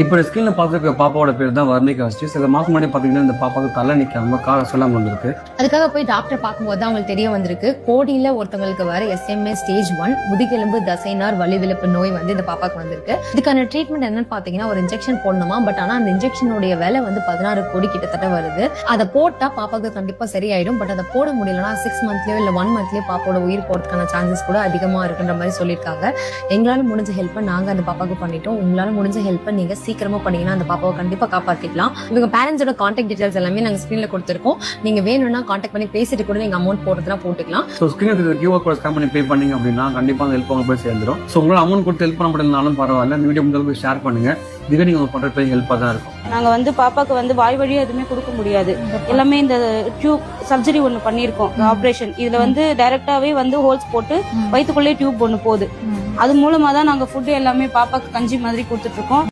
இப்போ ஸ்கிரீன்ல பார்த்துருக்க பாப்பாவோட பேர் தான் வர்ணிகா ஸ்ரீ. சில மாசம் முன்னாடி பாத்தீங்கன்னா இந்த பாப்பாவுக்கு தலை நிக்காம கார சொல்லாம வந்திருக்கு. அதுக்காக போய் டாக்டர் பார்க்கும்போது தான் அவங்களுக்கு தெரிய வந்திருக்கு கோடியில ஒருத்தவங்களுக்கு வர SMA ஸ்டேஜ் 1 முதுகெலும்பு தசைநார் வலிவிழப்பு நோய் வந்து இந்த பாப்பாக்கு வந்திருக்கு. இதுக்கான ட்ரீட்மெண்ட் என்னன்னு பாத்தீங்கன்னா ஒரு இன்ஜெக்ஷன் போடணுமா. பட் ஆனா அந்த இன்ஜெக்ஷனுடைய விலை வந்து 16 கோடி கிட்டத்தட்ட வருது. அதை போட்டா பாப்பாக்கு கண்டிப்பா சரியாயிடும். பட் அதை போட முடியலன்னா 6 மந்த்லயோ இல்ல 1 மந்த்லயோ பாப்பாவோட உயிர் போறதுக்கான சான்சஸ் கூட அதிகமா இருக்குன்ற மாதிரி சொல்லியிருக்காங்க. எங்களால முடிஞ்ச ஹெல்ப் நாங்க அந்த பாப்பாவுக்கு பண்ணிட்டோம். உங்களால முடிஞ்ச ஹெல்ப் நீங்க சீக்கிரமா பண்ணீங்கன்னா அந்த பாப்பாவை கண்டிப்பா காப்பாத்திக்கலாம். இவங்க பேரண்ட்ஸோட கான்டாக்ட் டீடைல்ஸ் எல்லாமே நாங்க ஸ்கிரீன்ல கொடுத்திருக்கோம். நீங்க வேணும்னா கான்டாக்ட் பண்ணி பேசிட்டு கூட நீங்க அமௌண்ட் போடுறதுனா போட்டுக்கலாம். ஸோ ஸ்கிரீனுக்கு QR கோட் ஸ்கேன் பண்ணி பே பண்ணீங்க அப்படின்னா கண்டிப்பா அந்த ஹெல்ப் அவங்க போய் சேர்ந்துடும். ஸோ உங்களால் அமௌண்ட் கொடுத்து ஹெல்ப் பண்ண முடியலனாலும் பரவாயில்ல, இந்த வீடியோ முடிஞ்ச போய் ஷேர் பண்ணுங்க. இதுவே நீங்க பண்ற பெரிய ஹெல்ப்பாக தான் இருக்கும். நாங்க வந்து பாப்பாக்கு வந்து வாய் வழியா எதுவுமே கொடுக்க முடியாது. எல்லாமே இந்த டியூப் சர்ஜரி ஒண்ணு பண்ணிருக்கோம், ஆபரேஷன். இதுல வந்து டைரக்டாவே வந்து ஹோல்ஸ் போட்டு வயிற்றுக்குள்ளே டியூப் ஒண்ணு போகுது. அது மூலமா தான் நாங்க ஃபுட் எல்லாமே பாப்பாக்கு கஞ்சி மாதிரி கொடுத்துட்டு இருக்கோம்.